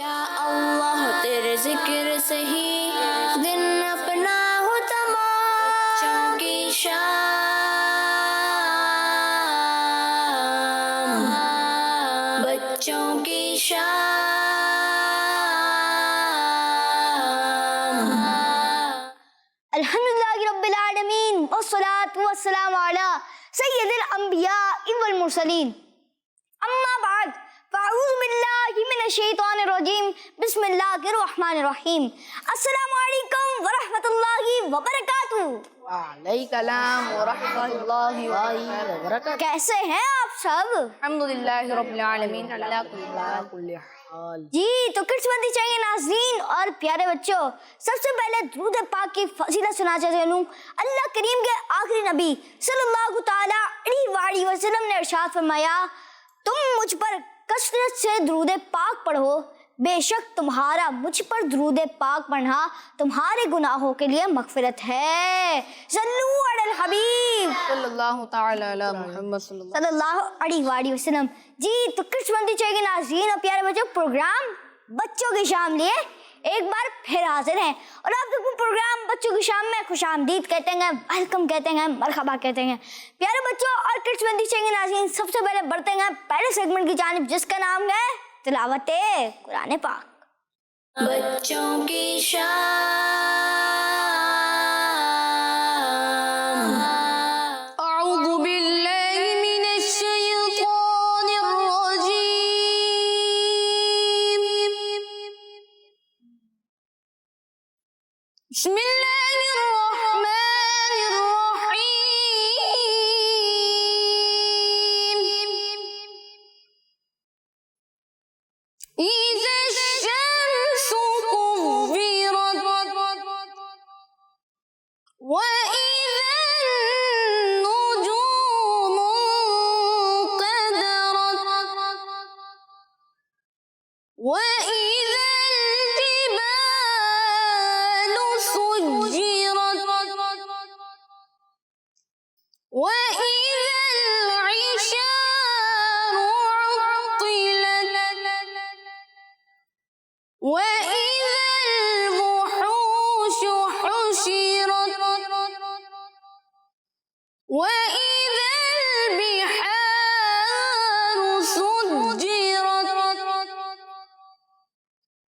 یا اللہ تیرے ذکر سے ہی دن اپنا ہو تمام، بچوں کی شام، بچوں کی شام۔ الحمدللہ رب العالمین والصلاة والسلام علی سید الانبیاء والمرسلین، اما بعد فاعوذ باللہ من الشیطان الرجیم، بسم اللہ الرحمن الرحیم۔ السلام علیکم ورحمۃ اللہ وبرکاتہ۔ وعلیکم السلام ورحمۃ اللہ وبرکاتہ۔ کیسے ہیں آپ سب؟ الحمدللہ رب العالمین علی کل حال۔ جی تو کڈس بندی چاہیے ناظرین اور پیارے بچوں، سب سے پہلے درود پاک کی فضیلت سنا چاہتے ہوں۔ اللہ کریم کے آخری نبی صلی اللہ تعالیٰ علیہ وسلم نے ارشاد فرمایا، تم مجھ پر کثرت سے درود پاک پڑھو، بے شک تمہارا مجھ پر درود پاک پڑھنا تمہارے گناہوں کے لیے مغفرت ہے۔ صلو علی الحبیب صلی اللہ تعالی علی محمد صلی اللہ علیہ وسلم۔ جی تو کڈس بندی چاہیے ناظرین اور پیارے بچوں، پروگرام بچوں کی شام لیے ایک بار پھر حاضر ہیں، اور آپ کو پروگرام بچوں کی شام میں خوش آمدید کہتے ہیں، ویلکم کہتے ہیں، مرحبا کہتے ہیں۔ پیارے بچوں اور کڈس بندی چاہیے ناظرین، سب سے پہلے بڑھتے ہیں پہلے سیگمنٹ کی جانب، جس کا نام ہے تلاوت قرآن پاک۔ بچوں کی شام۔ اعوذ باللہ من الشیطان الرجیم، بسم اللہ الرحمن الرحیم۔ اذا الشمس كورت وإذا النجوم انقدرت وإذا الجبال سجرت وإذا العشار عطلت وإذا الوحوش حشرت وإذا البحار سجرت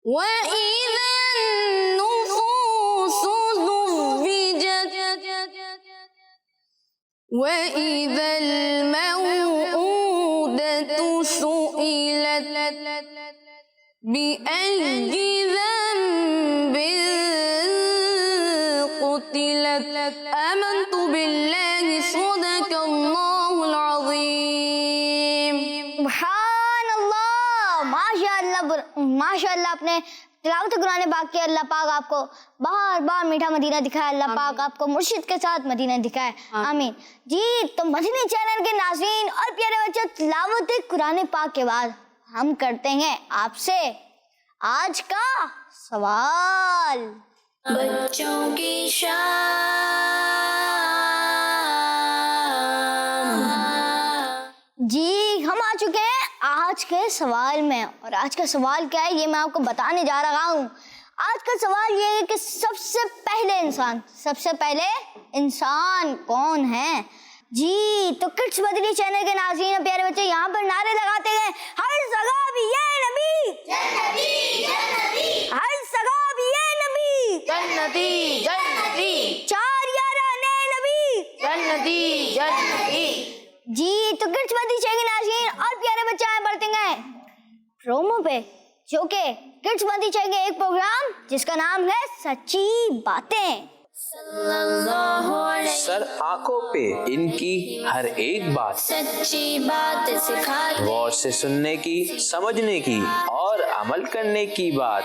وإذا النفوس زوجت وإذا الموءودة سئلت بأي ذنب قتلت آمنت بالله صدق اللہ العظیم۔ سبحان اللہ، ماشاء اللہ اپنے تلاوت قرآن پاک کے اللہ پاک آپ کو بار بار میٹھا مدینہ دکھائے، اللہ پاک آپ کو مرشد کے ساتھ مدینہ دکھائے، آمین۔ جی تو مدنی چینل کے ناظرین اور پیارے بچوں، تلاوت قرآن پاک کے بعد ہم کرتے ہیں آپ سے آج کا سوال۔ بچوں کی شام۔ جی ہم آ چکے ہیں آج کے سوال میں، اور آج کا سوال کیا ہے یہ میں آپ کو بتانے جا رہا ہوں۔ آج کا سوال یہ ہے کہ سب سے پہلے انسان کون ہے؟ جی تو کڈس مدنی چینل کے ناظرین اور پیارے بچے یہاں پر نعرے لگاتے ہیں، ہر جگہ بھی یہ نبی، ہر جگہ بھی یہ نبی، جنتی جنتی چار یارانے نبی، جنتی جنتی۔ جی تو کڈس مدنی چینل کے ناظرین اور پیارے بچے آئے بڑھتے ہیں پرومو پہ، جو کہ کڈس مدنی چینل کے ایک پروگرام جس کا نام ہے سچی باتیں۔ سر آنکھوں پہ ان کی ہر ایک بات، سچی بات سکھاتے، غور سے سننے کی، سمجھنے کی اور عمل کرنے کی بات،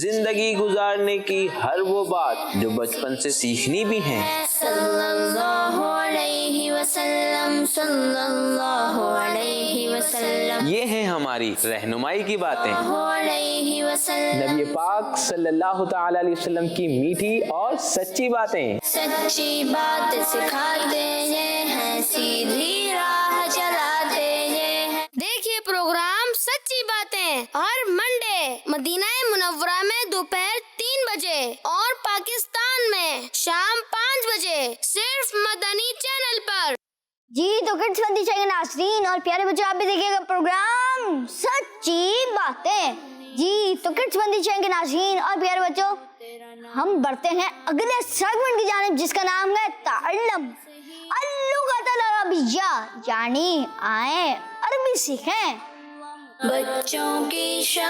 زندگی گزارنے کی ہر وہ بات جو بچپن سے سیکھنی بھی ہیں۔ صلی اللہ علیہ وسلم، صلی اللہ علیہ وسلم، یہ ہیں ہماری رہنمائی کی باتیں، علیہ وسلم، نبی پاک صلی اللہ تعالی علیہ وسلم کی میٹھی اور سچی باتیں۔ سچی بات سکھاتے ہیں، سیدھی راہ چلاتے ہیں۔ دیکھیے پروگرام سچی باتیں ہر منڈے مدینہ منورہ میں دوپہر 3 بجے اور پاکستان میں شام 5 بجے صرف مدنی چینل پر۔ جی تو کڈس بندی چاہیے ناظرین اور پیارے بچوں، آپ بھی دیکھیے گا پروگرام سچی باتیں۔ جی تو کڈس بندی چاہیے ناظرین اور پیارے بچوں، ہم بڑھتے ہیں اگلے سیگمنٹ کی جانب جس کا نام ہے تعلم اللغۃ العربیہ، یعنی آئیں عربی سیکھیں۔ بچوں کی شام۔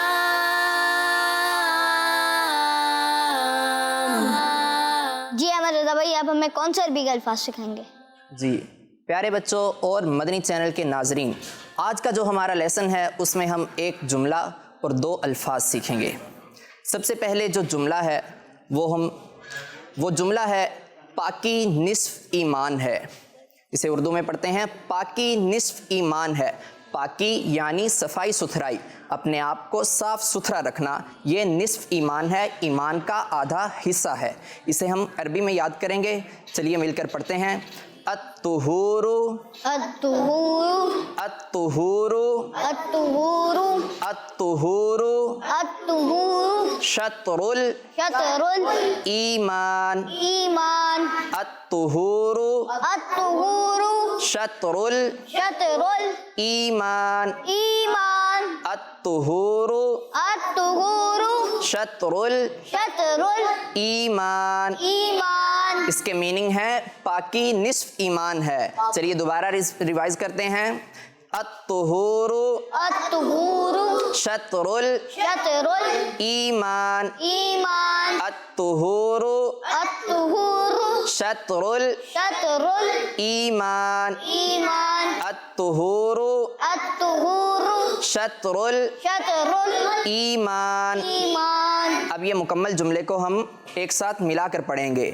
جی احمد رضا بھائی، آپ ہمیں کون سے عربی کے الفاظ سکھائیں گے؟ جی پیارے بچوں اور مدنی چینل کے ناظرین، آج کا جو ہمارا لیسن ہے اس میں ہم ایک جملہ اور 2 الفاظ سیکھیں گے۔ سب سے پہلے جو جملہ ہے وہ جملہ ہے پاکی نصف ایمان ہے۔ اسے اردو میں پڑھتے ہیں پاکی نصف ایمان ہے۔ پاکی یعنی صفائی ستھرائی، اپنے آپ کو صاف ستھرا رکھنا، یہ نصف ایمان ہے، ایمان کا آدھا حصہ ہے۔ اسے ہم عربی میں یاد کریں گے، چلیے مل کر پڑھتے ہیں۔ الطہور الطہور الطہور الطہور الطہور الطہور شطر شطر الایمان ایمان الطہور الطہور شطر شطر الایمان ایمان الطہور الطہور شطر شطر الایمان۔ ایمان۔ اس کے میننگ ہے پاکی نصف ایمان ہے۔ چلیے دوبارہ ریوائز کرتے ہیں۔ الطہور الطہور شطر شطر الایمان ایمان الطہور الطہور شطر شطر الایمان ایمان الطہور الطہور شطر شطر الایمان۔ ایمان۔ اب یہ مکمل جملے کو ہم ایک ساتھ ملا کر پڑھیں گے۔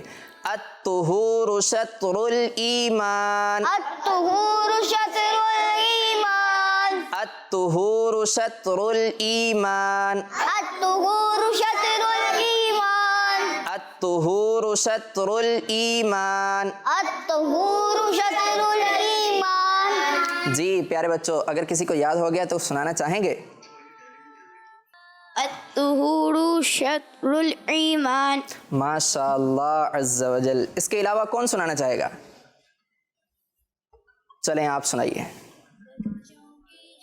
الطہور شطر الایمان الطہور شطر الایمان الطہور شطر الایمان الطہور شطر الایمان الطہور شطر الایمان۔ الطہور شطر الایمان۔ جی پیارے بچوں، اگر کسی کو یاد ہو گیا تو سنانا چاہیں گے؟ الطہور شطر الایمان۔ ماشاء اللہ عز و جل۔ اس کے علاوہ کون سنانا چاہے گا؟ چلیں آپ سنائیے۔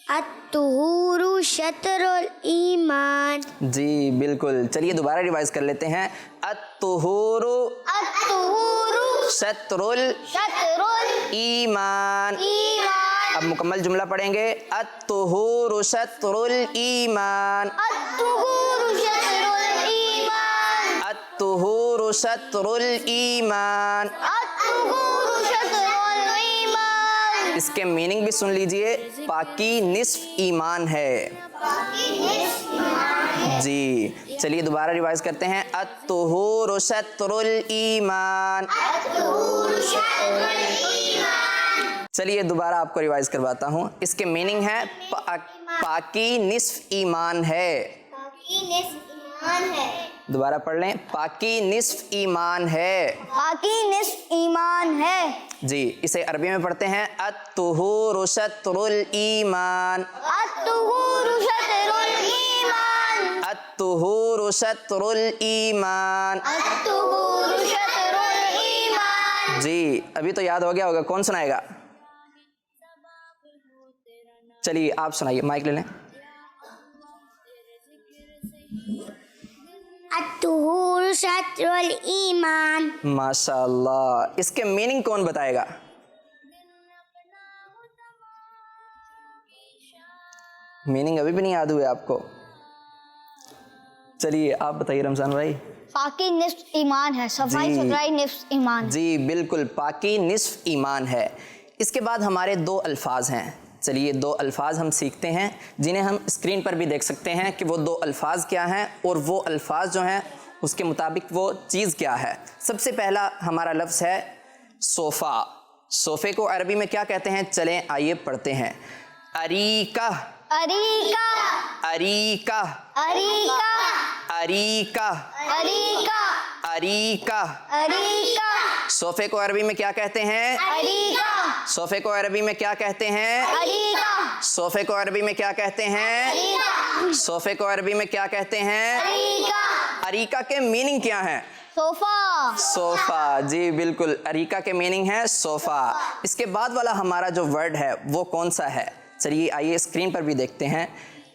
الطہور شطر الایمان۔ جی بالکل، چلیے دوبارہ ریوائز کر لیتے ہیں۔ الطہور الطہور شطر شطر الایمان۔ الایمان۔ اب مکمل جملہ پڑھیں گے۔ الطہور شطر الایمان الطہور شطر الایمان الطہور شطر الایمان۔ الطہور شطر الایمان۔ اس کے میننگ بھی سن لیجئے، پاکی نصف ایمان ہے۔ جی چلیے دوبارہ ریوائز کرتے ہیں۔ الطہور شطر الایمان۔ چلیے دوبارہ آپ کو ریوائز کرواتا ہوں۔ اس کے میننگ ہے پاکی نصف ایمان ہے۔ دوبارہ پڑھ لیں، پاکی نصف ایمان ہے۔ پاکی نصف ایمان ہے۔ جی اسے عربی میں پڑھتے ہیں۔ الطہور شطر الایمان الطہور شطر الایمان الطہور شطر الایمان۔ الطہور شطر الایمان۔ جی ابھی تو یاد ہو گیا ہوگا، کون سنائے گا؟ چلیے آپ سنائیے، مائک لے لیں۔ الطہور شطر الایمان۔ ماشاء اللہ۔ اس کے میننگ کون بتائے گا؟ میننگ ابھی بھی نہیں یاد ہوئے آپ کو؟ چلیے آپ بتائیے رمضان بھائی۔ پاکی نصف ایمان ہے، صفائی جی۔ ستھرائی نصف ایمان۔ جی بالکل، پاکی نصف ایمان ہے۔ اس کے بعد ہمارے 2 الفاظ ہیں۔ چلیے 2 الفاظ ہم سیکھتے ہیں جنہیں ہم اسکرین پر بھی دیکھ سکتے ہیں کہ وہ 2 الفاظ کیا ہیں اور وہ الفاظ جو ہیں اس کے مطابق وہ چیز کیا ہے۔ سب سے پہلا ہمارا لفظ ہے صوفہ۔ صوفے کو عربی میں کیا کہتے ہیں؟ چلیں آئیے پڑھتے ہیں۔ اریکہ اریکہ اریکہ اریکہ اریکہ اریکہ اریکہ اریکہ सोफे को अरबी में क्या कहते हैं? अरीका। सोफे को अरबी में क्या कहते हैं? अरीका। सोफे को अरबी में क्या कहते हैं? अरीका। सोफे को अरबी में क्या कहते हैं? अरीका। अरीका के मीनिंग क्या है? सोफा। सोफा, जी बिल्कुल, अरीका के मीनिंग है सोफा। इसके बाद वाला हमारा जो वर्ड है वो कौन सा है? चलिए आइए स्क्रीन पर भी देखते हैं।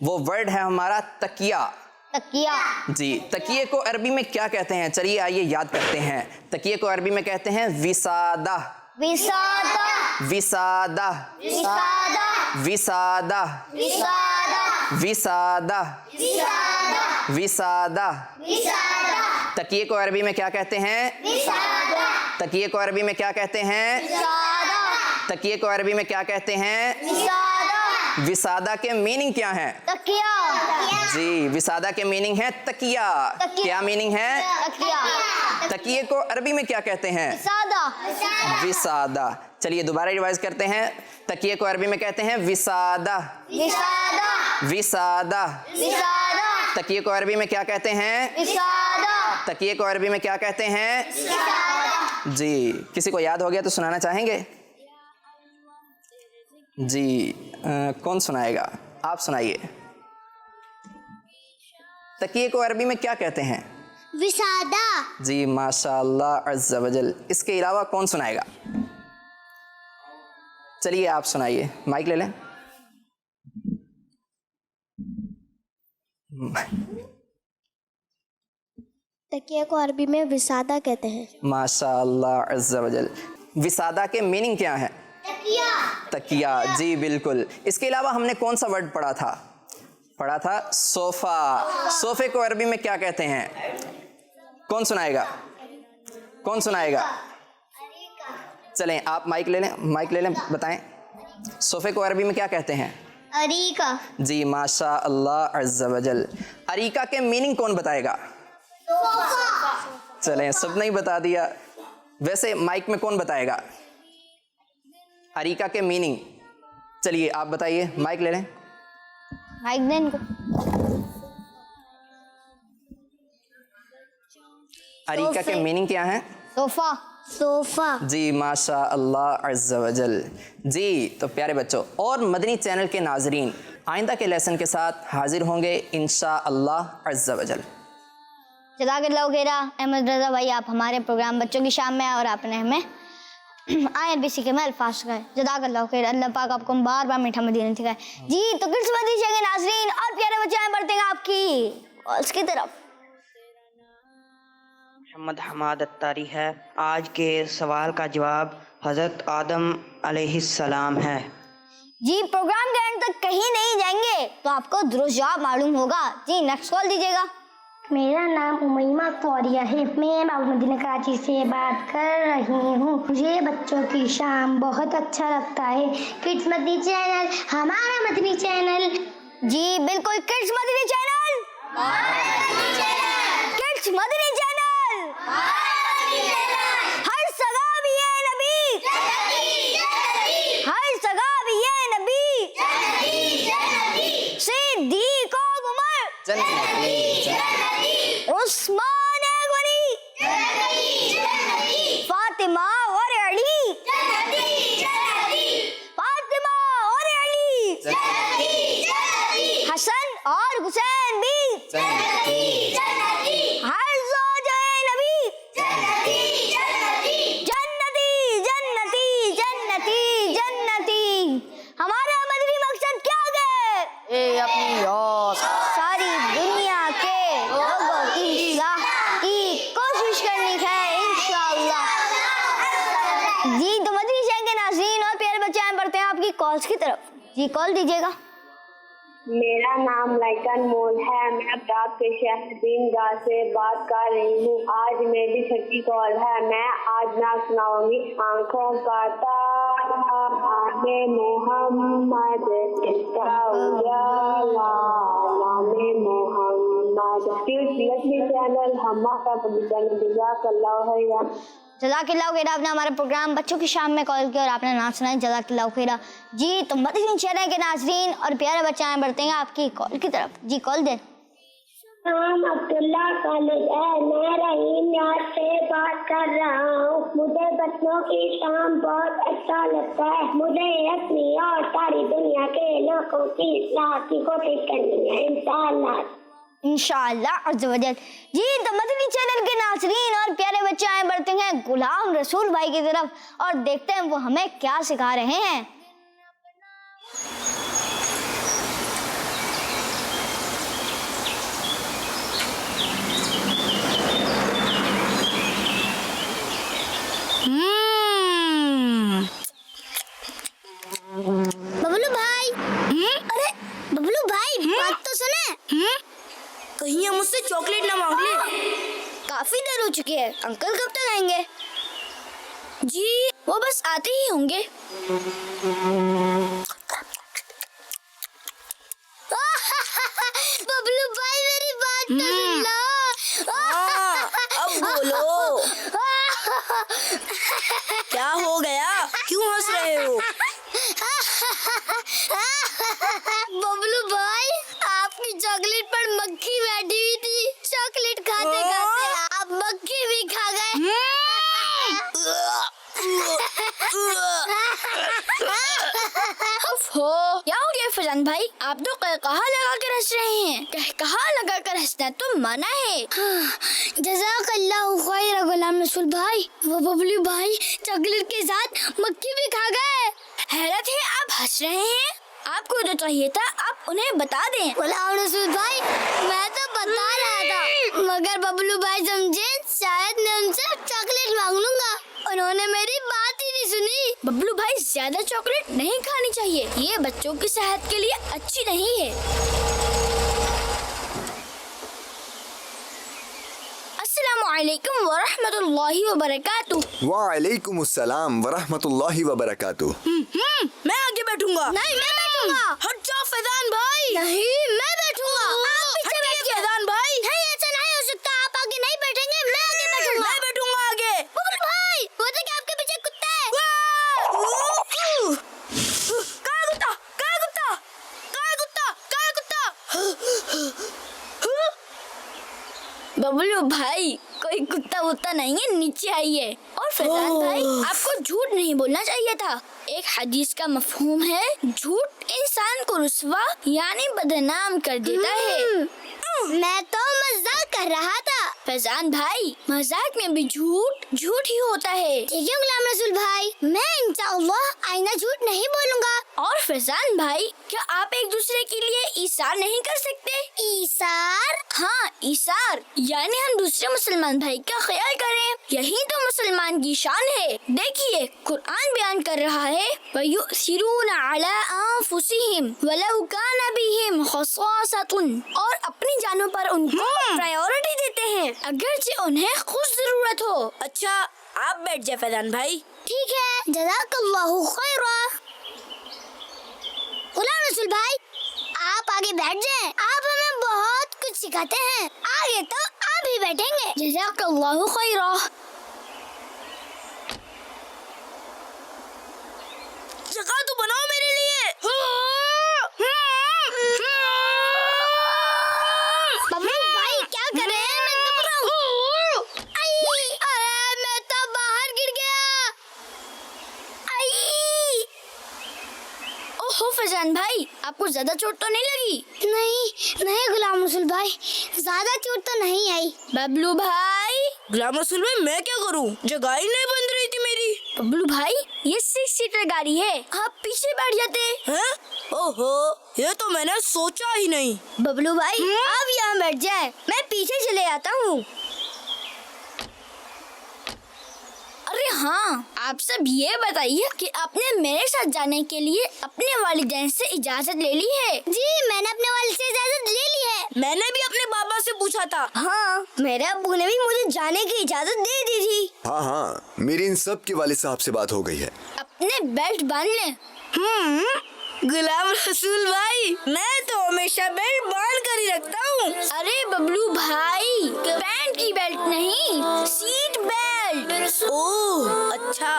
वो वर्ड है हमारा तकिया। तकिया। जी, तकिए को अरबी में क्या कहते हैं? चलिए आइए याद करते हैं। तकिए को अरबी में कहते हैं विसादा। विसादा। विसादा। विसादा। विसादा। विसादा। विसादा। विसादा। विसादा। विसादा। तकिए को अरबी में क्या कहते हैं? विसादा। तकिए को अरबी में क्या कहते हैं? विसादा। तकिए को अरबी में क्या कहते हैं? विसादा। विसादा के मीनिंग क्या है? तकिया। जी, विसादा के मीनिंग है तकिया। तकिया। क्या मीनिंग है? तकिया। तकिए को अरबी में क्या कहते हैं? विसादा। विसादा। चलिए दोबारा रिवाइज करते हैं। तकिए को अरबी में कहते हैं विसादा। विसादा। विसादा। विसादा। तकिए को अरबी में क्या कहते हैं? विसादा। तकिए को अरबी में क्या कहते हैं? विसादा। जी, किसी को याद हो गया तो सुनाना चाहेंगे? जी, कौन सुनाएगा? आप सुनाइए। तकिए को अरबी में क्या कहते हैं? विसादा। जी माशाअल्लाह अज़्ज़ा वजल। इसके अलावा कौन सुनाएगा? चलिए आप सुनाइए, माइक ले लें। तकिया को अरबी में विसादा कहते हैं। माशाअल्लाह अज़्ज़ा वजल। विसादा के मीनिंग क्या है? तकिया। तकिया, जी बिल्कुल। इसके अलावा हमने कौन सा वर्ड पढ़ा था? पढ़ा था सोफा। सोफे को अरबी में क्या कहते हैं? कौन सुनाएगा? कौन सुनाएगा? चलें आप माइक ले लें, माइक ले लें, बताएं। सोफे को अरबी में क्या कहते हैं? अरीका। जी माशा अल्लाह अज़्ज़ा वजल। अरीका के मीनिंग कौन बताएगा? चलें सब नहीं बता दिया। वैसे माइक में कौन बताएगा अरीका के मीनिंग? चलिए आप बताइए, माइक ले लें। माइक दे इनको। अरीका के मीनिंग क्या है? सोफा। सोफा। जी माशा अल्लाह अज़्ज़ा वजल। जी तो प्यारे बच्चों और मदनी चैनल के नाजरीन, आइंदा के लेसन के साथ हाजिर होंगे इंशाअल्लाह अज़्ज़ा वजल। जज़ाकल्लाहु खैरा। अहमद रज़ा भाई, आप हमारे प्रोग्राम बच्चों की शाम में आए और आपने हमें आयत भी सीखे, मैं अल्फाज गए। जज़ाकल्लाहु खैर। अल्लाह पाक आपको बार बार मीठा मदीना सिखाए। जी तो किस मदीने के नाज़रीन और प्यारे बच्चे आए बढ़ते हैं आपकी कॉल्स की तरफ। मोहम्मद हमाद अत्तारी है। आज के सवाल का जवाब हज़रत आदम अलैहिस्सलाम है। जी प्रोग्राम के एंड तक कहीं नहीं जाएंगे तो आपको दुरुस्त जवाब मालूम होगा। जी नेक्स्ट कॉल दीजिएगा। मेरा नाम उमैमा कौरिया है। मैं बाबू मदीना कराची से बात कर रही हूँ। मुझे बच्चों की शाम बहुत अच्छा लगता है। किड्स मदनी चैनल हमारा मदनी चैनल। जी बिल्कुल, kids Madani channel. Kids Madani channel. हर सगा भी ये नबी। हर सगा भी ये नबी। सिद्दीक़ और उमर। उस्मान गनी। फातिमा और अली। फातिमा और अली। हसन और हुसैन भी। हर ज़ौजाए नबी। जन्नती जन्नती जन्नती जन्नती। हमारा मदनी मकसद क्या है? अपनी सारी दुनिया के लोगों की इस्लाह की कोशिश करनी है इंशाअल्लाह। जी तो मदनी चैनल के नाज़रीन और प्यारे बच्चे आए बढ़ते हैं आपकी कॉल्स की तरफ। जी कॉल दीजिएगा। मेरा नाम लाइकन मोल है। मैं अब्राक के शहरदीन गाह से बात कर रही हूँ। आज मेरी छठी कॉल है। मैं आज ना सुनाऊंगी आंखों का तारा नामे मोहम्मद इसका उजाला नामे मोहम्मद। लक्ष्मी चैनल हमारा चैनल जज़ाकल्लाहु खैरा। जज़ाकल्लाहु खैरा। आपने हमारे प्रोग्राम बच्चों की शाम में कॉल किया और आपने नाम सुनाई। जज़ाकल्लाहु खैरा। जी तो मदनी चैनल के नाज़रीन और प्यारे बच्चे आए बढ़ते हैं आपकी कॉल की तरफ। जी कॉल दे। नाम अब्दुल्ला खालिद है। मैं रहीम यार से बात कर रहा हूँ। मुझे बच्चों की शाम बहुत अच्छा लगता है। मुझे अपनी और सारी दुनिया के लोगों की इस्लाह की कोशिश करनी है इंशाअल्लाह। इंशाअल्लाह अज़्ज़ व जल। जी तो मदनी चैनल के नाज़रीन और प्यारे बच्चे आए बढ़ते हैं गुलाम रसूल भाई की तरफ और देखते हैं वो हमें क्या सिखा रहे हैं। बबलू भाई। अरे बबलू भाई बात तो सुने। कहीं ये मुझसे चॉकलेट ना मांग ले। काफी देर हो चुकी है, अंकल कब तक आएंगे? जी वो बस आते ही होंगे। बबलू भाई मेरी बात तो सुन लो। अब बोलो क्या हो गया, क्यों हंस रहे हो? बबलू भाई आपकी चॉकलेट पर मक्खी बैठी हुई थी। चॉकलेट खाते खाते आप मक्खी भी खा गए। हो क्या हो गया फजान भाई, आप तो कहाँ लगा कर हंस रहे हैं? कहाँ लगा कर हंसना तो मना है। जज़ाकल्लाहु खैर गुलाम रसूल भाई। वो बबलू भाई चॉकलेट के साथ मक्खी भी खा गए। हैरत है आप हंस रहे हैं, आपको जो चाहिए था आप उन्हें बता दें। गुलाम रसूल भाई मैं तो बता रहा था मगर बबलू भाई समझे शायद मैं उनसे चॉकलेट मांग लूंगा। उन्होंने मेरी बात ही नहीं सुनी। बबलू भाई ज्यादा चॉकलेट नहीं खानी चाहिए, ये बच्चों की सेहत के लिए अच्छी नहीं है। अस्सलामुअलैकुम वरहमतुल्लाहि वबरकातुह। वालेकुम अस्सलाम वरहमतुल्लाहि वबरकातुह। मैं आगे बैठूंगा। नहीं मैं बैठूंगा। हट जाओ फैजान भाई। नहीं मैं बैठूंगा। आप पीछे बैठिए। फैजान भाई नहीं ऐसा नहीं हो सकता। आप आगे नहीं बैठेंगे, मैं आगे बैठूंगा। मैं बैठूंगा आगे। बबलू भाई वो तो क्या आपके पीछे कुत्ता है? कहाँ कुत्ता? कहाँ कुत्ता? कहाँ कुत्ता? कहाँ कुत्ता? बबलू भाई कोई कुत्ता वुत्ता नहीं है, नीचे आइए। और फैजान भाई आपको झूठ नहीं बोलना चाहिए था। एक हदीस का मफहूम है झूठ इंसान को रुस्वा यानी बदनाम कर देता है। मैं तो मजाक कर रहा था। फैजान भाई मजाक में भी झूठ झूठ ही होता है। ठीक है गुलाम रसूल भाई, मैं इंशाअल्लाह आइंदा झूठ नहीं बोलूंगा। और फैजान भाई क्या आप एक दूसरे के लिए ईसार नहीं कर सकते? ईसार? हाँ ईसार यानी हम दूसरे मुसलमान भाई का ख्याल करें, यही तो मुसलमान की शान है। देखिए कुरान बयान कर रहा है वयुसिरूना अला अनफुसिहिम वलौ काना बिहिम खसासतुन, और अपनी जानों पर उनको प्रायोरिटी देते हैं अगरचे उन्हें खुद जरूरत हो। अच्छा आप बैठ जाए फैजान भाई। ठीक है जज़ाकल्लाहु खैरा। गुलाम रसूल भाई आप आगे बैठ जाएं। आप हमें बहुत कुछ सिखाते हैं, आगे तो आप ही बैठेंगे। जज़ाकल्लाहु खैरा। जगह तो बनाओ मेरे लिए। बबलू भाई क्या कर रहे हैं? मैं दब रहा हूँ। अरे मैं तो बाहर गिर गया। ओहो फैजान भाई आपको ज्यादा चोट तो नहीं लगी? नहीं गुलाम रसूल भाई ज्यादा चोट तो नहीं आई। बबलू भाई गुलाम रसूल भाई मैं क्या करूं, जगह ही नहीं बंद रही थी मेरी। बबलू भाई ये 6 सीटर गाड़ी है, आप पीछे बैठ जाते हैं। ओहो ये तो मैंने सोचा ही नहीं। बबलू भाई आप यहाँ बैठ जाए, मैं पीछे चले आता हूँ। अरे हाँ आप सब ये बताइए कि आपने मेरे साथ जाने के लिए अपने वालिदैन से इजाजत ले ली है? जी मैंने अपने वालिद से इजाजत ले ली है। मैंने भी अपने बाबा से पूछा था। हाँ मेरे अब्बू ने भी मुझे जाने की इजाजत दे दी थी। हाँ मेरी इन सब के वालिद साहब से बात हो गई है। अपने बेल्ट बांध लें। गुलाम रसूल भाई मैं तो हमेशा बेल्ट बांध कर ही रखता हूँ। अरे बबलू भाई पैंट की बेल्ट नहीं, सीट बेल्ट। ओह अच्छा।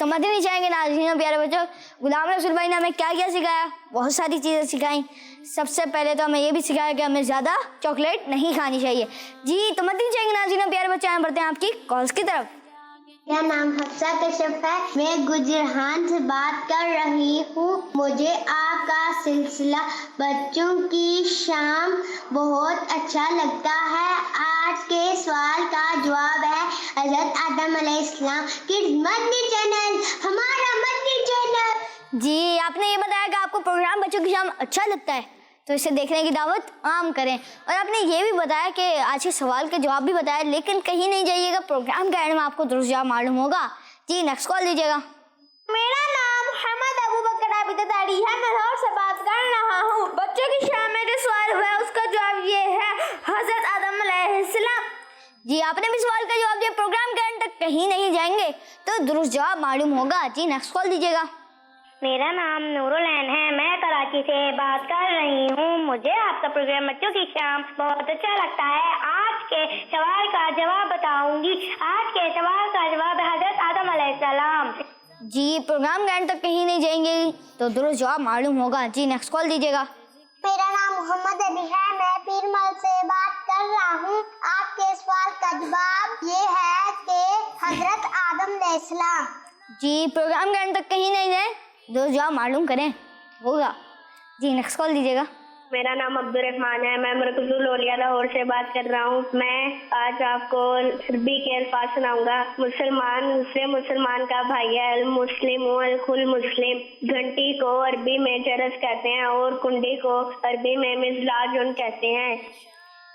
तो मदनी चैनल के नाज़रीन प्यारे बच्चों, गुलाम रसूल भाई ने हमें क्या क्या सिखाया? बहुत सारी चीज़ें सिखाई। सबसे पहले तो हमें ये भी सिखाया कि हमें ज़्यादा चॉकलेट नहीं खानी चाहिए। जी, तो मदनी चैनल के नाज़रीन प्यारे बच्चे, आगे बढ़ते हैं आपकी कॉल्स की तरफ। मेरा नाम हफ्सा कश्यप है, मैं गुजरान से बात कर रही हूँ। मुझे आपका सिलसिला बच्चों की शाम बहुत अच्छा लगता है। आज के सवाल का जवाब है हज़रत आदम अलैहिस्सलाम किड्स मदनी चैनल, हमारा मदनी चैनल। जी, आपने ये बताया कि आपको प्रोग्राम बच्चों की शाम अच्छा लगता है, तो इसे देखने की दावत आम करें। और आपने ये भी बताया कि आज के सवाल के जवाब भी बताया, लेकिन कहीं नहीं जाइएगा, प्रोग्राम के एंड में आपको दुरुस्त जवाब मालूम होगा। जी, नेक्स्ट कॉल लीजिएगा। मेरा नाम मोहम्मद अबू बकर आबिदारी है, मैं लाहौर से बात कर रहा हूँ। बच्चों की शाम में जो सवाल हुआ है उसका जवाब ये है हज़रत आदम अलैहिस्सलाम। जी, आपने भी सवाल का जवाब दिया, प्रोग्राम के एंड तक कहीं नहीं जाएंगे तो दुरुस्त जवाब मालूम होगा। जी, नेक्स्ट कॉल दीजिएगा। मेरा नाम नूरुलैन है, मैं कराची से बात कर रही हूँ। मुझे आपका प्रोग्राम बच्चों की शाम बहुत अच्छा लगता है। आज के सवाल का जवाब बताऊंगी। आज के सवाल का जवाब है हज़रत आदम अलैहिस्सलाम। जी, प्रोग्राम के एंड तक कहीं नहीं जाएंगे तो दुरुस्त जवाब मालूम होगा। जी, नेक्स्ट कॉल दीजिएगा। मेरा नाम मोहम्मद अली है, मैं पीरमल से बात कर रहा हूँ। आपके सवाल का जवाब ये है कि हज़रत आदम अलैहिस्सलाम। जी, प्रोग्राम के एंड तक कहीं नहीं जाए, दुरुस्त जवाब मालूम करें होगा। जी, नेक्स्ट कॉल दीजिएगा। मेरा नाम अब्दुर्रहमान है, मैं मरकजुल औलिया लाहौर से बात कर रहा हूँ। मैं आज आपको अरबी के अल्फाज सुनाऊंगा। मुसलमान दूसरे मुसलमान का भाई है, अल मुस्लिम अल कुल मुस्लिम। घंटी को अरबी में जरस कहते हैं और कुंडी को अरबी में मिज़लाजुन कहते हैं।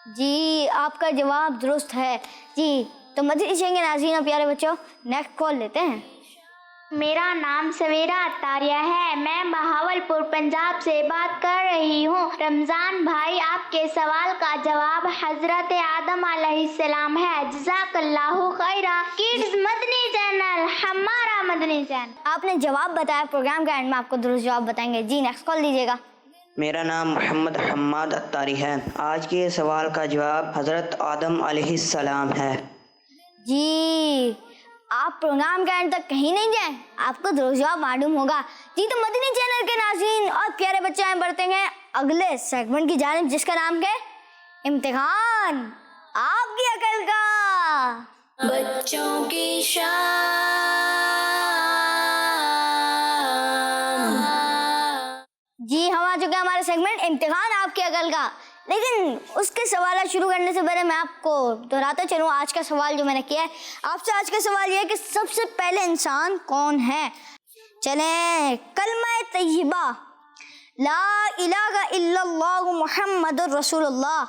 जी, आपका जवाब दुरुस्त है। जी, तो मदनी चैनल के नाज़रीन प्यारे बच्चों, नेक्स्ट कॉल लेते हैं। मेरा नाम सवेरा अतारिया है, मैं बहावलपुर पंजाब से बात कर रही हूँ। रमज़ान भाई, आपके सवाल का जवाब हज़रत आदम अलैहिस्सलाम है। जज़ाकल्लाहु खैरा। किड्स मदनी चैनल, हमारा मदनी चैनल। आपने जवाब बताया, प्रोग्राम के एंड में आपको दुरुस्त जवाब बताएंगे। जी, नेक्स्ट कॉल दीजिएगा। मेरा नाम मोहम्मद हम्माद अत्तारी है। आज के सवाल का जवाब हज़रत आदम अलैहिस्सलाम है। जी, आप प्रोग्राम के एंड तक कहीं नहीं जाएं, आपको दुरुस्त जवाब मालूम होगा। जी, तो मदनी चैनल के नाज़रीन और प्यारे बच्चे आए बढ़ते हैं अगले सेगमेंट की जानिब, जिसका नाम है इम्तिहान आपकी अकल का। बच्चों की शाम। जी, हम आ चुके हैं हमारे सेगमेंट इम्तिहान आपकी अकल का, लेकिन उसके सवाल शुरू करने से पहले मैं आपको दोहराता चलूँ आज का सवाल जो मैंने किया है आपसे। आज का सवाल ये है कि सबसे पहले इंसान कौन है? चलें, कलमा तय्यबा ला इलाहा इल्लल्लाह मुहम्मदुर रसूलुल्लाह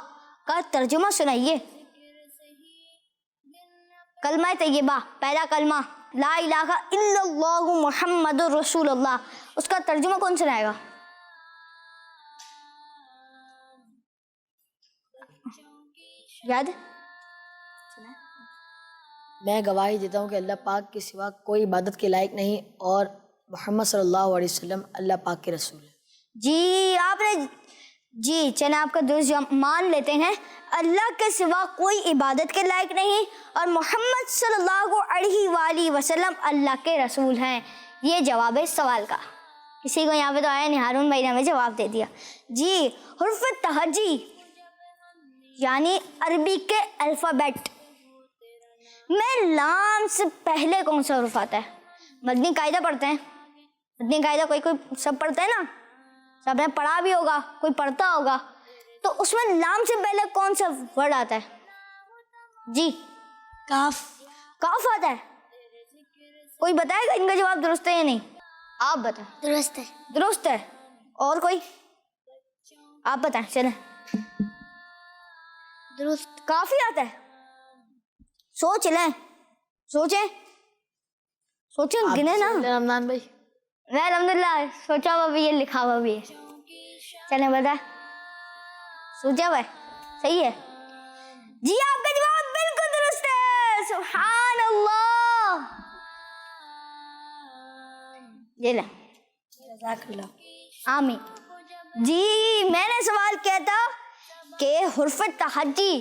का तर्जुमा सुनाइए। कलमा तय्यबा, पहला कलमा ला इलाहा इल्लल्लाह मुहम्मदुर रसूलुल्लाह, उसका तर्जुमा कौन सुनाएगा? याद? मैं गवाही देता हूँ कि अल्लाह पाक के सिवा कोई इबादत के लायक नहीं और मोहम्मद सल्लल्लाहु अलैहि वसल्लम अल्लाह पाक के रसूल है। जी, आपने जी चले आपका दुरुस्त जवाब मान लेते हैं। अल्लाह के सिवा कोई इबादत के लायक नहीं और मोहम्मद सल्लल्लाहु अलैहि वसल्लम अल्लाह के रसूल हैं। ये जवाब है सवाल का। किसी को यहाँ पे तो आया नहीं, हारून भाई ने हमें जवाब दे दिया। जी, हुर्फ तहजी यानी अरबी के अल्फ़ाबेट में लाम से पहले कौन सा हुर्फ आता है? मदनी कायदा पढ़ते हैं, मदनी कायदा कोई सब पढ़ते हैं ना, सबने पढ़ा भी होगा, कोई पढ़ता होगा, तो उसमें लाम से पहले कौन सा वर्ड आता है? जी, काफ। काफ आता है। कोई बताएगा इनका जवाब दुरुस्त है या नहीं? आप बताएं। दुरुस्त है। दुरुस्त है। और कोई? आप बताएं। चलें, दुरुस्त काफी आता है। सोच लें, सोचें सोचें, गिने ना। रमजान भाई, मैं अल्हम्दुलिल्लाह सोचा हुआ भी है, लिखा हुआ भी है। चलें, बता सोचा हुआ है, सही है। जी, आपका जवाब बिल्कुल दुरुस्त है। सुभान अल्लाह। ये ले, आमीन। जी, मैंने सवाल किया था कि हुर्फ तहज्जी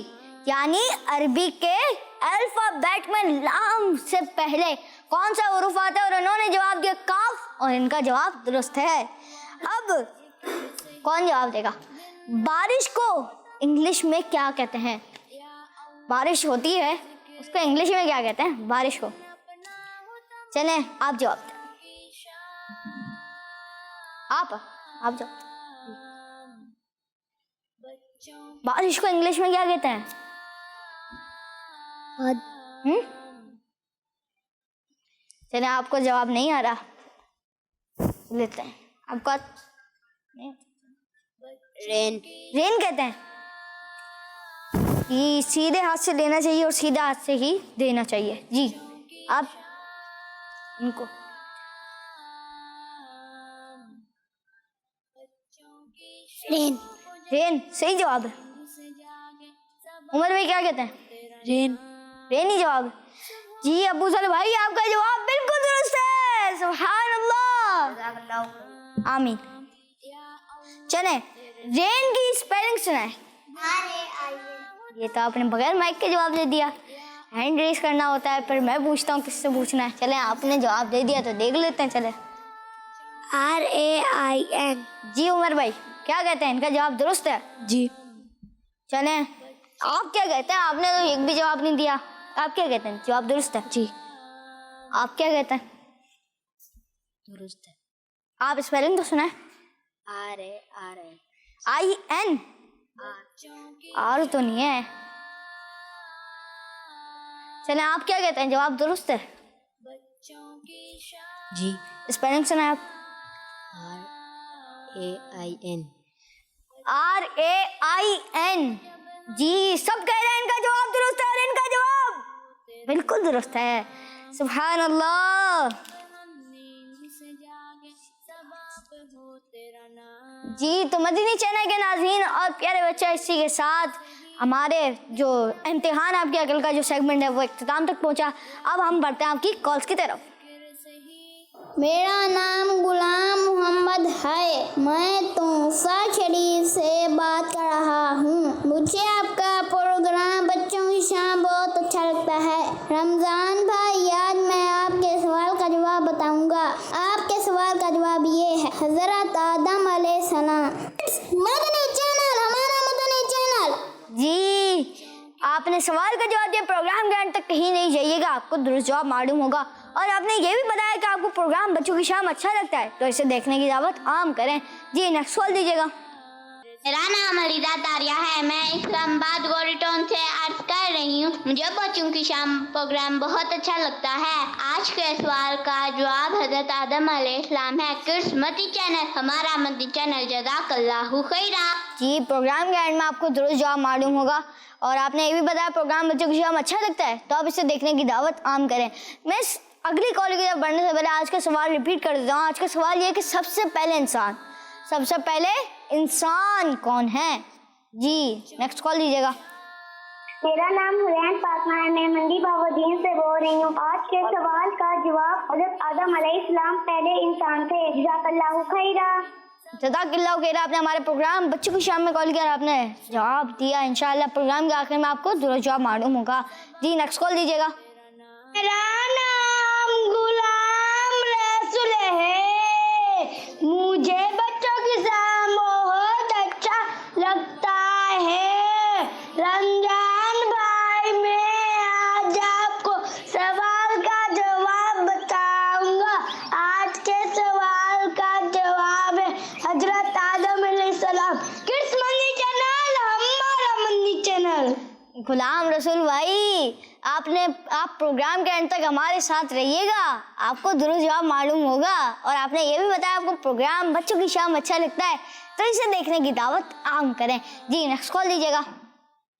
यानी अरबी के الفابیٹ میں لام سے پہلے کون سا حروف آتا ہے, اور انہوں نے جواب دیا کاف, اور ان کا جواب درست ہے. اب کون جواب دے گا؟ بارش کو انگلش میں کیا کہتے ہیں؟ بارش ہوتی ہے اس کو انگلش میں کیا کہتے ہیں بارش کو؟ چلیں آپ جواب دیں. آپ جواب دیں. بارش کو انگلش میں کیا کہتے ہیں؟ چلیں آپ کو جواب نہیں آ رہا, لیتے ہیں آپ کو. رین کہتے ہیں. یہ سیدھے ہاتھ سے لینا چاہیے اور سیدھا ہاتھ سے ہی دینا چاہیے. جی آپ ان کو رین صحیح جواب ہے. عمر بھائی کیا کہتے ہیں؟ رین ہی جواب ہے. جی ابو صالح بھائی آپ کا جواب بالکل درست ہے. سبحان اللہ, آمین. چلیں رین کی اسپیلنگ سنائیں. یہ تو آپ نے بغیر مائک کے جواب دے دیا. ہینڈ ریز کرنا ہوتا ہے, پھر میں پوچھتا ہوں کس سے پوچھنا ہے. چلیں آپ نے جواب دے دیا تو دیکھ لیتے ہیں. چلیں RAIN. جی عمر بھائی کیا کہتے ہیں؟ ان کا جواب درست ہے. جی. چلیں آپ کیا کہتے ہیں؟ آپ نے تو ایک بھی جواب نہیں دیا. آپ کیا کہتے ہیں؟ جواب درست ہے. جی. آپ کیا کہتے ہیں؟ درست ہے. آپ اسپیلنگ تو سنائیں. RAIN. آر تو نہیں ہے. چلیں آپ کیا کہتے ہیں؟ جواب درست ہے. جی. اسپیلنگ سنائیں آپ. RAIN. جی سب کہہ رہے ہیں ان کا جواب درست ہے, اور ان کا جواب بالکل درست ہے. سبحان اللہ. جی تو مدنی چینل کے ناظرین اور پیارے بچے, اسی کے ساتھ ہمارے جو امتحان آپ کے عقل کا جو سیگمنٹ ہے وہ اختتام تک پہنچا. اب ہم بڑھتے ہیں آپ کی کالس کی طرف. میرا نام غلام محمد ہے. میں تحفہ شریف سے بات کر رہا ہوں. مجھے آپ کا پروگرام بچوں کی شام بہت اچھا لگتا ہے. رمضان بھائی آج میں آپ کے سوال کا جواب بتاؤں گا. آپ کے سوال کا جواب یہ ہے, حضرت آدم علیہ السلام. مدنی چینل, ہمارا مدنی چینل. جی آپ نے سوال کا جواب دیا. پروگرام کے اینڈ تک کہیں نہیں جائیے گا, آپ کو درست جواب معلوم ہوگا. اور آپ نے یہ بھی بتایا کہ آپ کو پروگرام بچوں کی شام اچھا لگتا ہے, تو اسے دیکھنے کی دعوت عام کریں. جی نیکسٹ سوال دیجیے گا. میرا نام علیدہ تاریہ ہے. میں اسلام آباد گوری ٹاؤن سے عرض کر رہی ہوں. مجھے بچوں کی شام پروگرام بہت اچھا لگتا ہے. آج کے سوال کا جواب حضرت آدم علیہ السلام ہے. کڈس مدنی چینل, ہمارا مدنی چینل. جزاک اللہ خیرا. جی پروگرام کے اینڈ میں آپ کو درست جواب معلوم ہوگا. اور آپ نے یہ بھی بتایا پروگرام بچوں کی شام اچھا لگتا ہے, تو آپ اسے دیکھنے کی دعوت عام کریں. میں اگلی کال کی طرف بڑھنے سے پہلے آج کا سوال ریپیٹ کر دیتا ہوں. آج کا سوال یہ ہے کہ سب سے پہلے انسان کون ہے؟ جی نیکسٹ کال دیجیے گا. میرا نام حسین فاطمہ ہے. میں منڈی بابودین سے بول رہی ہوں. آج کے سوال کا جواب حضرت آدم علیہ السلام پہلے انسان تھے. جزاک اللہ خیرا. جزاک اللہ خیرا. آپ نے ہمارے پروگرام بچوں کی شام میں کال کیا اور آپ نے جواب دیا. انشاءاللہ پروگرام کے آخر میں آپ کو درست جواب معلوم ہوگا. جی نیکسٹ کال دیجیے گا. میرا نام غلام رسول ہے. مجھے بچوں کی شام بہت اچھا لگتا ہے. رمضان بھائی میں آج آپ کو سوال کا جواب بتاؤں گا. آج کے سوال کا جواب ہے حضرت آدم علیہ السلام. کس مدنی چینل؟ ہمارا مدنی چینل. غلام رسول بھائی آپ پروگرام کے اینڈ تک ہمارے ساتھ رہیے گا, آپ کو درست جواب معلوم ہوگا. اور آپ نے یہ بھی بتایا آپ کو پروگرام بچوں کی شام اچھا لگتا ہے, تو اسے دیکھنے کی دعوت عام کریں. جی نیکسٹ کال دیجیے گا.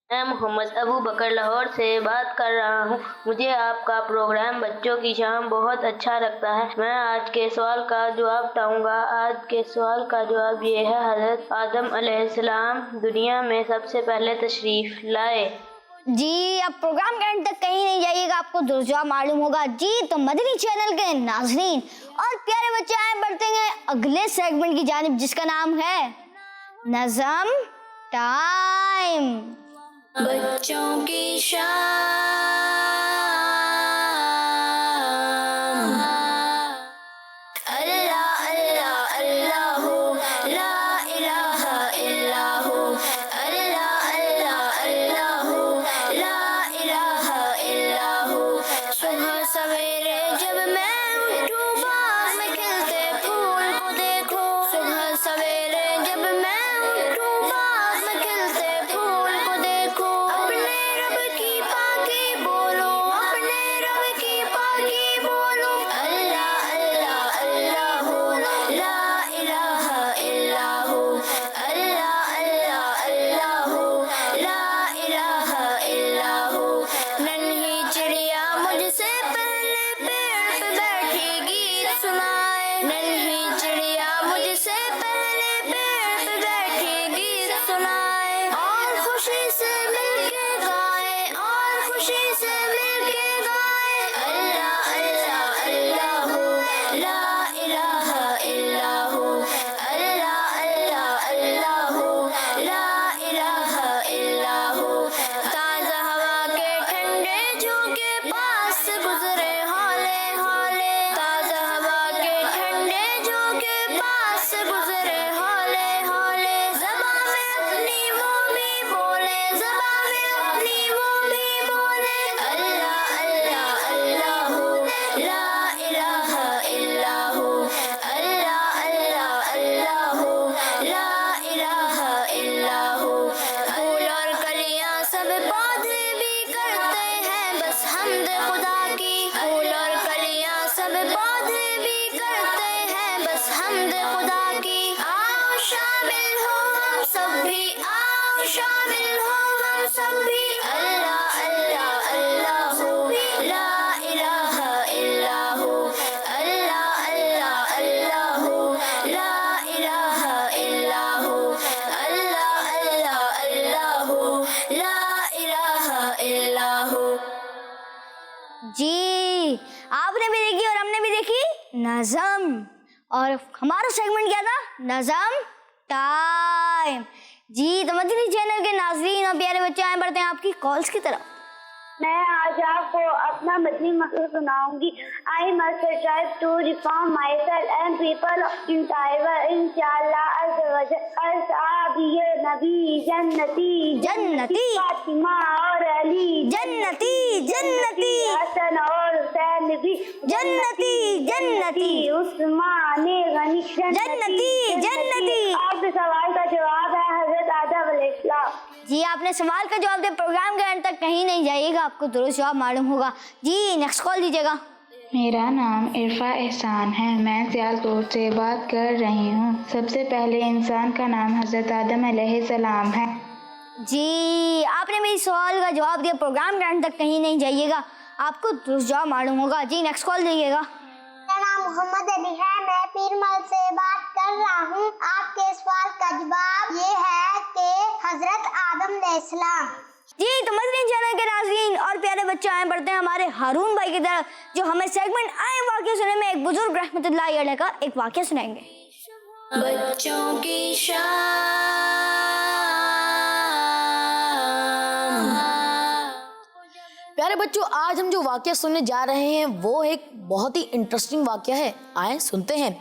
میں محمد ابو بکر لاہور سے بات کر رہا ہوں. مجھے آپ کا پروگرام بچوں کی شام بہت اچھا لگتا ہے. میں آج کے سوال کا جواب بتاؤں گا. آج کے سوال کا جواب یہ ہے, حضرت آدم علیہ السلام دنیا میں سب سے پہلے تشریف لائے. جی اب پروگرام کے اینڈ تک کہیں نہیں جائیے گا, آپ کو درست جواب معلوم ہوگا. جی تو مدنی چینل کے ناظرین اور پیارے بچے آئے بڑھتے ہیں اگلے سیگمنٹ کی جانب, جس کا نام ہے نظم ٹائم. بچوں کی شام खुदा की फूल और कलियां सब पौधे भी करते हैं बस हमद खुदा की। आओ शामिल हो हम सब भी, आओ शामिल हो हम सब भी। अल्लाह अल्लाह अल्लाह हो, ला इलाहा इल्ला हो। अल्लाह अल्लाह अल्लाह हो, ला इलाहा इल्ला हो। अल्लाह अल्लाह अल्लाह हो, ला इलाहा इल्ला हो। जी आपने भी देखी और हमने भी देखी नज़म, और हमारा सेगमेंट क्या था? नज़म टाइम। जी तो मदनी चैनल के नाज़रीन और प्यारे बच्चे, आए बढ़ते हैं आपकी कॉल्स की तरफ। मैं आज आपको अपना मदनी मसला सुनाऊंगी। I must strive to reform myself and people in Taiwan, इंशाअल्लाह azza wa jalla। असहाबिये नबी जन्नती जन्नती, फातिमा और अली जन्नती जन्नती, हसन और हुसैन भी जन्नती जन्नती, उस्मान गनी जन्नती जन्नती। आपके सवाल का जवाब है हजरत आदम अलैहिस्सलाम। जी आपने सवाल का जवाब दिया, प्रोग्राम के अंत तक कहीं नहीं जाइएगा, आपको दुरुस्त जवाब मालूम होगा। जी नेक्स्ट कॉल दीजिएगा। मेरा नाम इरफा एहसान है, मैं सियालकोट से बात कर रही हूँ। सबसे पहले इंसान का नाम हज़रत आदम अलैहिस्सलाम है। जी आपने मेरी सवाल का जवाब दिया, प्रोग्राम के अंत तक कहीं नहीं जाइएगा, आपको दुरुस्त जवाब मालूम होगा। जी नेक्स्ट कॉल दीजिएगा। मेरा नाम मोहम्मद अली है, मैं पीरमल से बात कर रहा हूँ। आपके सवाल का जवाब ये है कि हजरत आदम अलैहिस्सलाम। जी तो मदनी चैनल के नाज़रीन और प्यारे बच्चे, आए बढ़ते हैं हमारे हारून भाई की तरफ, जो हमें सेगमेंट आए वाक़या सुने में एक बुजुर्ग रहमतुल्लाह अलैह का एक वाक़या सुनाएंगे। बच्चों की प्यारे बच्चों, आज हम जो वाक़या सुनने जा रहे हैं वो एक बहुत ही इंटरेस्टिंग वाक़या है। आए सुनते हैं।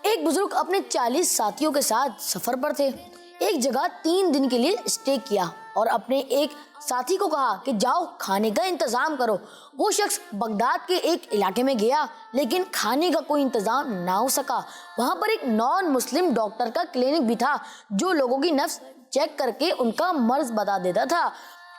एक बुजुर्ग अपने 40 साथियों के साथ सफ़र पर थे। एक जगह 3 दिन के लिए स्टे किया और अपने एक साथी को कहा कि जाओ खाने का इंतज़ाम करो। वो शख्स बगदाद के एक इलाके में गया, लेकिन खाने का कोई इंतज़ाम ना हो सका। वहाँ पर एक नॉन मुस्लिम डॉक्टर का क्लिनिक भी था, जो लोगों की नफ्स चेक करके उनका मर्ज बता देता था।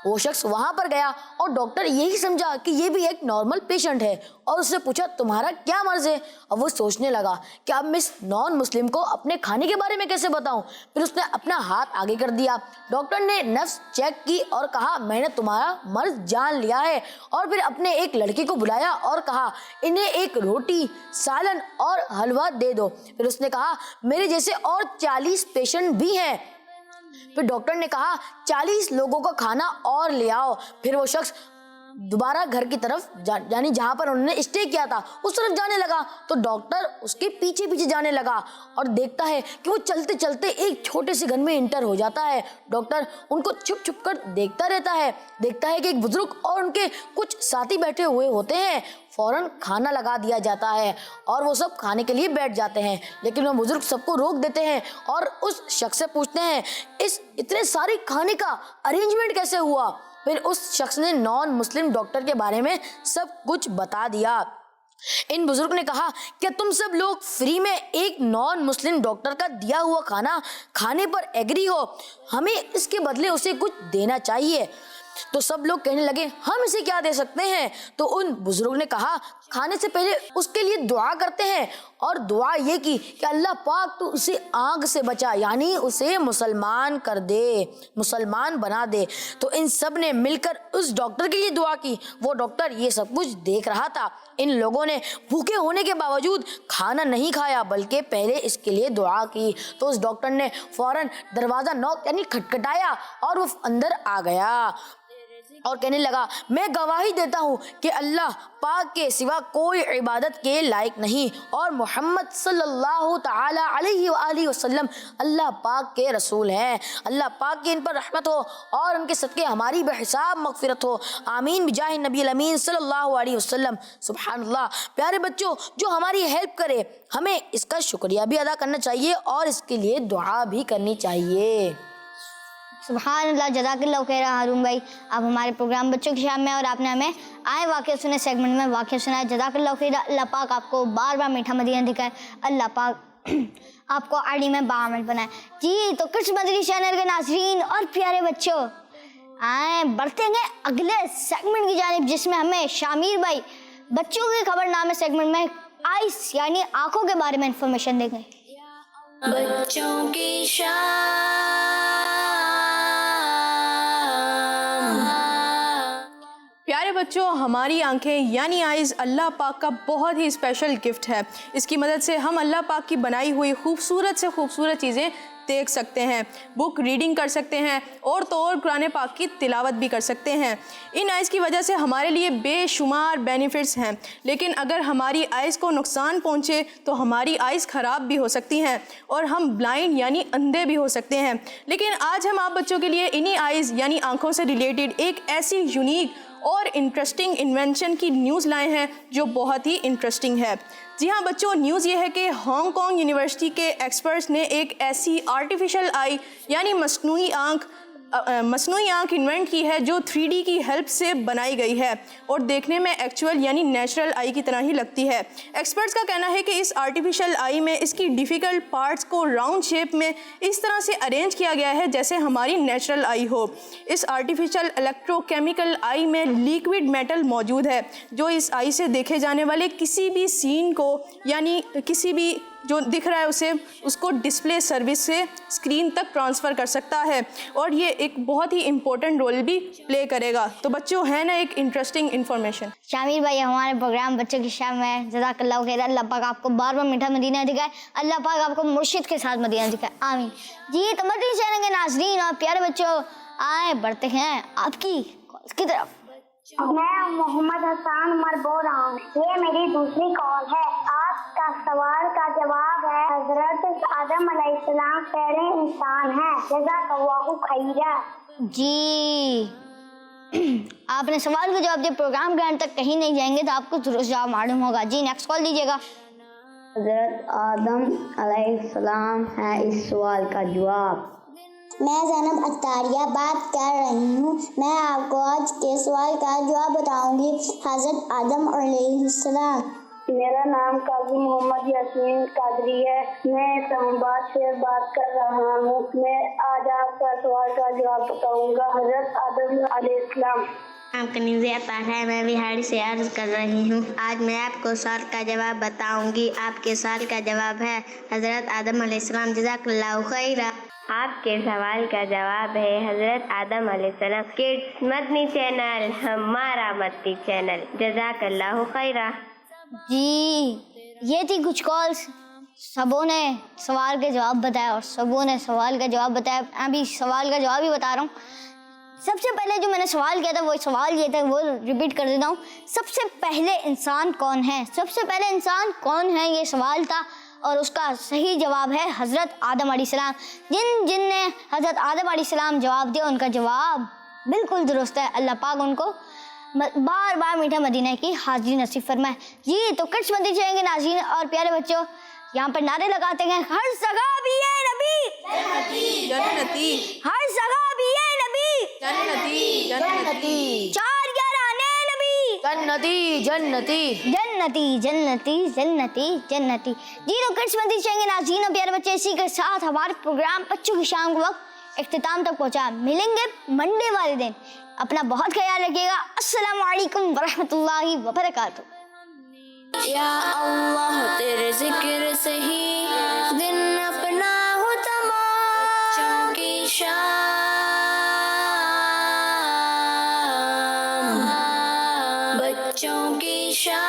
वो शख्स वहाँ पर गया और डॉक्टर यही समझा कि ये भी एक नॉर्मल पेशेंट है और उससे पूछा तुम्हारा क्या मर्ज है। अब वो सोचने लगा कि अब मैं इस नॉन मुस्लिम को अपने खाने के बारे में कैसे बताऊं। फिर उसने अपना हाथ आगे कर दिया। डॉक्टर ने नफ्स चेक की और कहा मैंने तुम्हारा मर्ज जान लिया है। और फिर अपने एक लड़के को बुलाया और कहा इन्हें एक रोटी, सालन और हलवा दे दो। फिर उसने कहा मेरे जैसे और 40 पेशेंट भी हैं। फिर डॉक्टर ने कहा 40 लोगों का खाना और ले आओ। फिर वो शख्स दोबारा घर की तरफ यानी जहाँ पर उन्होंने स्टे किया था उस तरफ जाने लगा, तो डॉक्टर उसके पीछे पीछे जाने लगा और देखता है कि वो चलते चलते एक छोटे से घर में इंटर हो जाता है। डॉक्टर उनको छुप छुप कर देखता रहता है। देखता है कि एक बुजुर्ग और उनके कुछ साथी बैठे हुए होते हैं। फौरन खाना लगा दिया जाता है और वो सब खाने के लिए बैठ जाते हैं, लेकिन वो बुजुर्ग सबको रोक देते हैं और उस शख्स से पूछते हैं इस इतने सारे खाने का अरेंजमेंट कैसे हुआ। फिर उस शख्स ने नॉन मुस्लिम डॉक्टर के बारे में सब कुछ बता दिया। इन बुजुर्ग ने कहा क्या तुम सब लोग फ्री में एक नॉन मुस्लिम डॉक्टर का दिया हुआ खाना खाने पर एग्री हो? हमें इसके बदले उसे कुछ देना चाहिए। तो सब लोग कहने लगे हम इसे क्या दे सकते हैं। तो उन बुजुर्ग ने कहा खाने से पहले उसके लिए दुआ करते हैं और दुआ ये की कि अल्लाह पाक तो उसे आग से बचा, यानी उसे मुसलमान कर दे, मुसलमान बना दे। तो इन सब ने मिलकर उस डॉक्टर के लिए दुआ की। वो डॉक्टर ये सब कुछ देख रहा था। इन लोगों ने भूखे होने के बावजूद खाना नहीं खाया, बल्कि पहले इसके लिए दुआ की। तो उस डॉक्टर ने फौरन दरवाज़ा नॉक यानी खटखटाया और वो अंदर आ गया और कहने लगा मैं गवाही देता हूँ कि अल्लाह पाक के सिवा कोई इबादत के लायक नहीं और मोहम्मद सल्लल्लाहु ताला अलैहि वसल्लम अल्लाह पाक के रसूल हैं। अल्लाह पाक की इन पर रहमत हो और उनके सदके हमारी बेहिसाब मगफिरत हो। आमीन बिजाहि नबी अमीन सल्लल्लाहु अलैहि वसल्लम। सुभानअल्लाह। प्यारे बच्चों, जो हमारी हेल्प करे हमें इसका शुक्रिया भी अदा करना चाहिए और इसके लिए दुआ भी करनी चाहिए। सुभान अल्लाह, जज़ाकल्लाह खैरा हारून भाई। आप हमारे प्रोग्राम बच्चों की शाम में और आपने हमें आए वाक़या सुने सेगमेंट में वाक़या सुनाया। जज़ाकल्लाह खैरा। अल्लाह पाक आपको बार बार मीठा मदीना दिखाए। अल्लाह पाक आपको आड़ी में बामल बनाए। जी तो किड्स मदनी चैनल के नाज़रीन और प्यारे बच्चों, آئیں بڑھتے ہیں اگلے سیگمنٹ کی جانب، جس میں ہمیں شامیر بھائی بچوں کی خبر نامے سیگمنٹ میں آئس یعنی آنکھوں کے بارے میں انفارمیشن دیں گے۔ بچوں کی شام۔ پیارے بچوں، ہماری آنکھیں یعنی آئیز اللہ پاک کا بہت ہی اسپیشل گفٹ ہے۔ اس کی مدد سے ہم اللہ پاک کی بنائی ہوئی خوبصورت سے خوبصورت چیزیں دیکھ سکتے ہیں، بک ریڈنگ کر سکتے ہیں اور تو اور قرآن پاک کی تلاوت بھی کر سکتے ہیں۔ ان آئز کی وجہ سے ہمارے لیے بے شمار بینیفٹس ہیں، لیکن اگر ہماری آئز کو نقصان پہنچے تو ہماری آئز خراب بھی ہو سکتی ہیں اور ہم بلائنڈ یعنی اندھے بھی ہو سکتے ہیں۔ لیکن آج ہم آپ بچوں کے لیے انہی آئز یعنی آنکھوں سے ریلیٹڈ ایک ایسی یونیک اور انٹرسٹنگ انوینشن کی نیوز لائے ہیں جو بہت ہی انٹرسٹنگ ہے۔ جی ہاں بچوں، نیوز یہ ہے کہ ہانگ کانگ یونیورسٹی کے ایکسپرٹس نے ایک ایسی آرٹیفیشل آئی یعنی مصنوعی آنکھ انوینٹ کی ہے جو 3D کی ہیلپ سے بنائی گئی ہے اور دیکھنے میں ایکچوئل یعنی نیچرل آئی کی طرح ہی لگتی ہے۔ ایکسپرٹس کا کہنا ہے کہ اس آرٹیفیشل آئی میں اس کی ڈیفیکلٹ پارٹس کو راؤنڈ شیپ میں اس طرح سے ارینج کیا گیا ہے جیسے ہماری نیچرل آئی ہو۔ اس آرٹیفیشل الیکٹرو کیمیکل آئی میں لیکوڈ میٹل موجود ہے جو اس آئی سے دیکھے جانے والے کسی بھی سین کو یعنی کسی بھی جو دکھ رہا ہے اس کو ڈسپلے سروس سے اسکرین تک ٹرانسفر کر سکتا ہے اور یہ ایک بہت ہی امپورٹنٹ رول بھی پلے کرے گا۔ تو بچوں ہے نا ایک انٹرسٹنگ انفارمیشن۔ شامیر بھائی، ہمارے پروگرام بچوں کی شام میں جزاک اللہ خیر، اللہ پاک آپ کو بار بار میٹھا مدینہ دکھائے، اللہ پاک آپ کو مرشد کے ساتھ مدینہ دکھائے، آمین۔ جی تو مدنی چینل کے ناظرین اور پیارے بچوں، آئے بڑھتے ہیں آپ کی کال کی طرف۔ میں محمد حسان عمر بول رہا ہوں، یہ میری دوسری کال ہے۔ آپ کا سوال کا جواب ہے حضرت آدم علیہ السلام پہلے انسان ہیں، جزاک اللہ خیرا۔ جی آپ نے سوال کا جواب دیا، پروگرام کے اینڈ تک کہیں نہیں جائیں گے تو آپ کو درست جواب معلوم ہوگا۔ جی نیکسٹ کال دیجیے گا۔ حضرت آدم علیہ السلام ہے اس سوال کا جواب۔ میں زینب اتاریہ بات کر رہی ہوں، میں آپ کو آج کے سوال کا جواب بتاؤں گی۔ حضرت آدم علیہ السلام۔ میرا نام قاضی محمد یاسین قادری ہے، میں اسلام آباد سے بات کر رہا ہوں۔ میں آج آپ کا سوال کا جواب بتاؤں گا۔ حضرت آدم علیہ السلام۔ نام کنیزی عطار ہے، میں بہار سے عرض کر رہی ہوں۔ آج میں آپ کو سوال کا جواب بتاؤں گی۔ آپ کے سوال کا جواب ہے حضرت آدم علیہ السلام، جزاک اللہ خیرا۔ آپ کے سوال کا جواب ہے حضرت آدم علیہ السلام۔ کڈس مدنی چینل ہمارا مدنی چینل، جزاک اللہ خیرا۔ جی یہ تھی کچھ کالس، سبوں نے سوال کے جواب بتایا اور سبوں نے سوال کا جواب بتایا۔ ابھی سوال کا جواب ہی بتا رہا ہوں۔ سب سے پہلے جو میں نے سوال کیا تھا وہ سوال یہ تھا، وہ ریپیٹ کر دیتا ہوں۔ سب سے پہلے انسان کون ہے؟ سب سے پہلے انسان کون ہے یہ سوال تھا اور اس کا صحیح جواب ہے حضرت آدم علیہ السلام۔ جن نے حضرت آدم علیہ السلام جواب دیا ان کا جواب بالکل درست ہے۔ اللہ پاک ان کو بار بار میٹھا مدینہ کی حاضری نصیب فرمائے۔ جی تو کچھ مدی چاہیں گے ناظرین اور پیارے بچوں، یہاں پر نعرے لگاتے ہیں، ہر جگہ بھی ہے نبی جنتی، ہر جگہ بھی ہے نبی جنتی، جنتی، 411 نبی جنتی جنتی جنتی جنتی جنتی جنتی۔ جی تو کچھ مدی چاہیں گے ناظرین اور پیارے بچے، اسی کے ساتھ ہمارا پروگرام بچوں کی شام کے وقت اختتام تک پہنچا۔ ملیں گے منڈے والے دن، اپنا بہت خیال رکھیے گا۔ السلام علیکم ورحمۃ اللہ وبرکاتہ۔ یا اللہ تیرے ذکر سے ہی دن اپنا ہو تمام، بچوں کی شام، بچوں کی شام،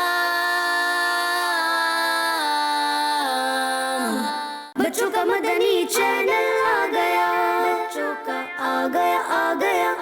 بچوں کا مدنی چینل آ گیا، بچوں کا آ گیا آ گیا۔